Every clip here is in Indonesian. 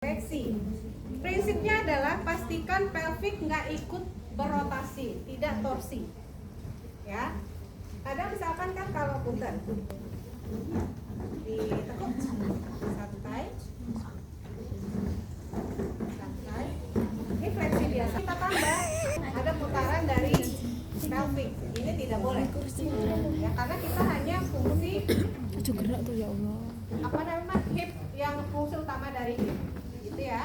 Fleksi. Prinsipnya adalah pastikan pelvic nggak ikut berotasi, tidak torsi. Ya. Kadang misalkan kan kalau punten ditekuk santai, santai. Ini fleksi biasa. Kita tambah ada putaran dari pelvic. Ini tidak boleh. Ya, karena kita hanya fungsi gerak tuh ya Allah. apa namanya hip yang fungsi utama dari hip. Gitu ya.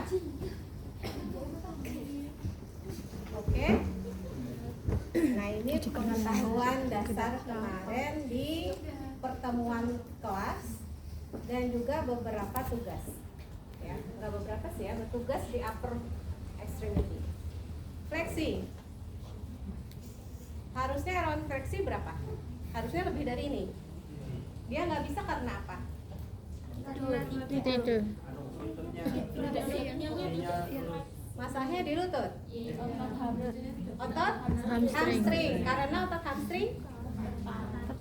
Oke. Nah, ini pengetahuan dasar kemarin di pertemuan kelas dan juga beberapa tugas. Ya, enggak beberapa sih ya, bertugas di upper extremity. Fleksi. Harusnya round fleksi berapa? Harusnya lebih dari ini. Dia nggak bisa karena apa? Tidur. Masalahnya di lutut. Otot Hamstring. hamstring. Karena otot hamstring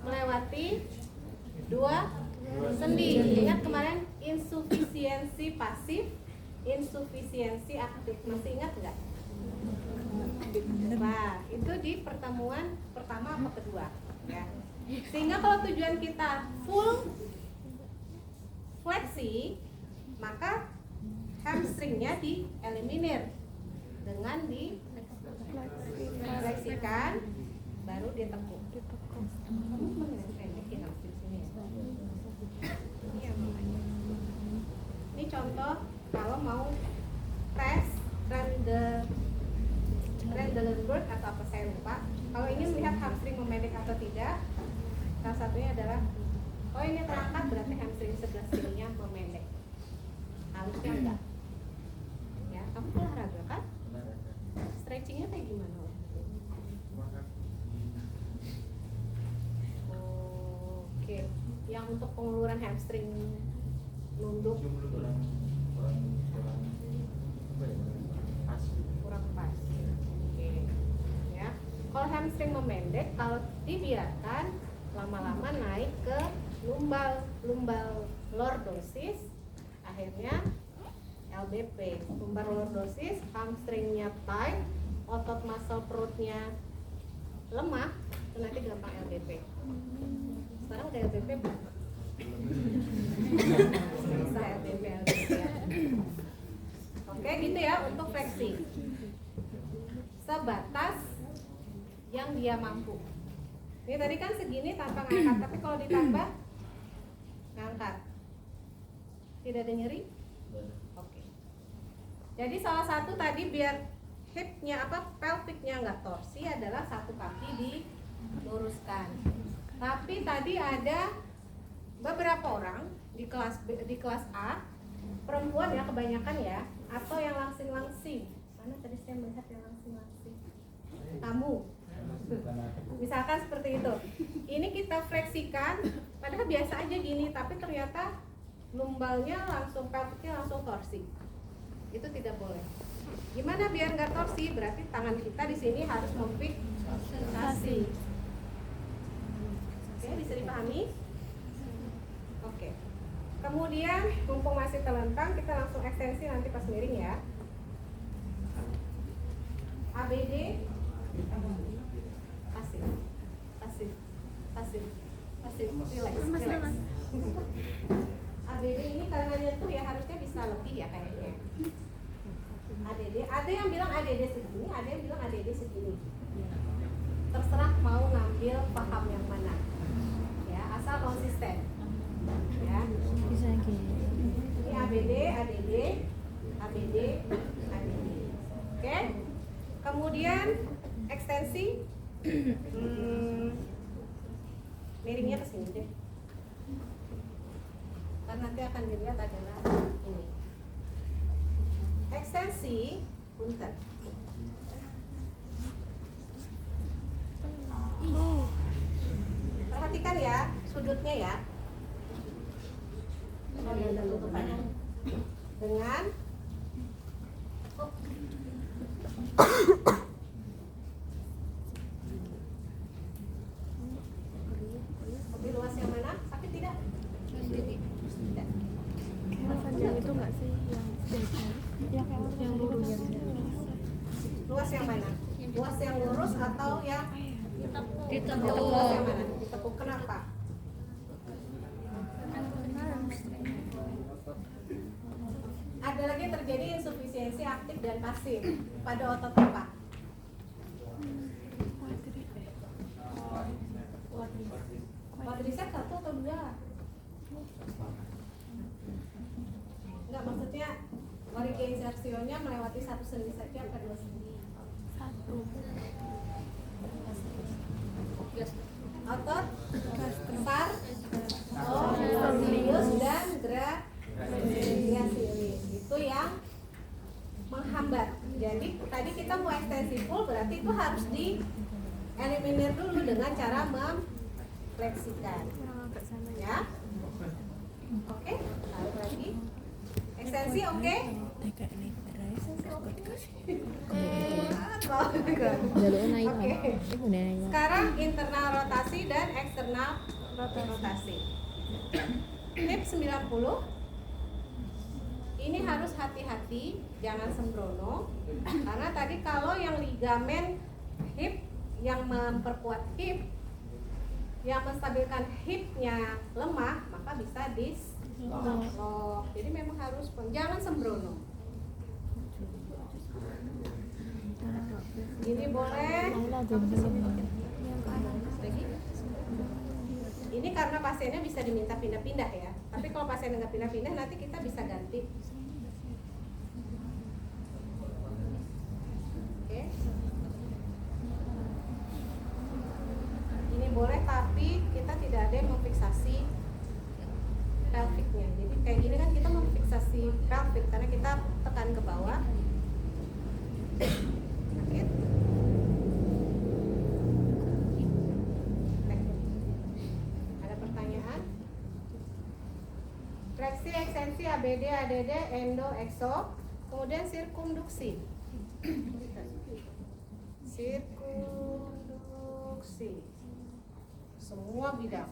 melewati dua sendi. Ingat kemarin insufisiensi pasif, insufisiensi aktif. Masih ingat nggak? Nah, itu di pertemuan pertama atau kedua. Ya. Sehingga kalau tujuan kita full fleksi, maka hamstringnya dieliminir dengan difleksikan, baru ditekuk. Ini contoh kalau mau tes Trendelenburg atau apa saya lupa. Kalau ingin melihat hamstring memendek atau tidak, salah satunya adalah ini terangkat berarti hamstring sebelah sininya memendek. Harusnya enggak. Ya, kamu olahraga kan? Stretchingnya kayak gimana? Oke, yang untuk penguluran hamstring nunduk kurang pas. Oke, ya. Kalau hamstring memendek, kalau dibiarkan lama-lama naik ke lumbal lordosis, akhirnya LBP. Lumbar lordosis, hamstringnya tight, otot muscle perutnya lemah, itu nanti gampang LBP. Sekarang udah LBP belum? Bisa LBP ya. Oke, gitu ya untuk fleksi. Sebatas yang dia mampu. Ini tadi kan segini tanpa ngangkat, tapi kalau ditambah ngangkat, tidak ada nyeri? Oke. Jadi salah satu tadi biar hipnya pelviknya nggak torsi adalah satu kaki diluruskan. Tapi tadi ada beberapa orang di kelas A, perempuan ya kebanyakan ya, atau yang langsing-langsing. Mana tadi saya melihat yang langsing-langsing? Kamu. Misalkan seperti itu. Ini kita fleksikan, padahal biasa aja gini, tapi ternyata lumbalnya langsung, pelviknya langsung torsi. Itu tidak boleh. Gimana biar nggak torsi? Berarti tangan kita di sini harus memfiksasi. Oke, bisa dipahami? Oke. Kemudian mumpung masih telentang, kita langsung ekstensi nanti pas miring ya. ABD pasif, relax. ABD ini karena nyentuh ya harusnya bisa lebih ya kayaknya. ADD, ada yang bilang ADD segini, ada yang bilang ADD segini. Terserah mau ngambil paham yang mana. Ya, asal konsisten. Ya. Bisa gini. Ini ABD, ADD, ABD, ADD. Oke. Kemudian ekstensi. Miringnya ke sini deh. Karena nanti akan dilihat adalah ini. Ekstensi, punten. Perhatikan ya sudutnya ya. Ada tutupannya. Dengan lebih luas yang mana? Sakit tidak? Tidak. Panjang itu nggak sih yang Yang lurus. Luas yang mana? Luas yang lurus atau yang Ditekuk. luas yang mana? Ditekuk. Kenapa? Ada lagi yang terjadi insufisiensi aktif dan pasif pada otot apa? Quadriceps 1 atau 2? Enggak, maksudnya originzationnya melewati satu sendi saja apa dua sendi? Otot besar, gluteus dan gracilis itu yang menghambat. Jadi tadi kita mau ekstensi full, berarti itu harus di eliminir dulu dengan cara memfleksikan. Ya, oke. Lalu lagi ekstensi, oke. Jalur naik. Oke. Sekarang internal rotasi dan eksternal rotasi. Tip 90. Ini harus hati-hati, jangan sembrono. Karena tadi kalau yang ligamen hip yang memperkuat hip, yang menstabilkan hipnya lemah, maka bisa dislok. Jadi memang harus jangan sembrono. Ini boleh. Ini karena pasiennya bisa diminta pindah-pindah ya. Tapi kalau pasiennya nggak pindah-pindah, nanti kita bisa ganti. Oke. Ini boleh, tapi kita tidak ada yang memfiksasi pelviknya. Jadi kayak gini kan kita memfiksasi pelvik karena kita tekan ke bawah. Sakit. Ada pertanyaan? Fleksi, ekstensi, ABD, ADD, endo, ekso, kemudian sirkumduksi. Sirkumduksi. Semua bidang.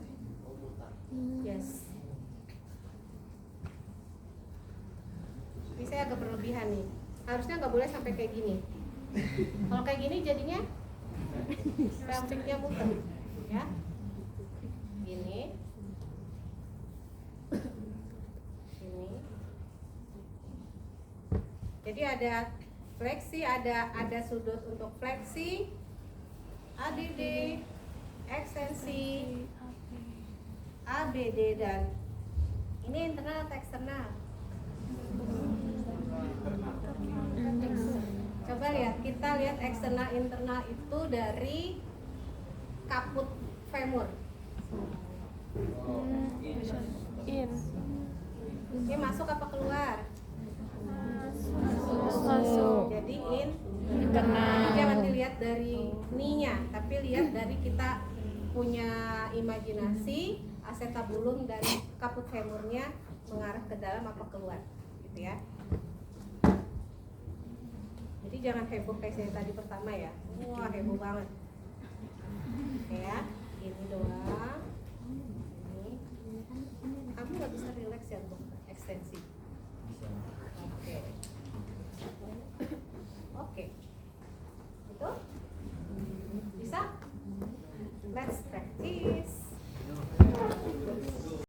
Yes. Ini saya agak berlebihan nih. Harusnya nggak boleh sampai kayak gini. Kalau kayak gini jadinya pelviknya muter, ya. Gini. Ini. Jadi ada fleksi, ada sudut untuk fleksi, ADD, ekstensi, ABD, dan ini internal atau eksternal? Coba lihat, kita lihat eksternal internal itu dari kaput femur. Ini masuk apa keluar? Masuk. Jadi Internal. jangan dilihat dari knee-nya, tapi lihat dari kita punya imajinasi acetabulum dari kaput femurnya mengarah ke dalam apa keluar, gitu ya. Jadi jangan heboh kayak saya tadi pertama ya. Wah, heboh banget. Oke ya, ini doang. Ini. Kamu nggak bisa relax ya untuk ekstensi.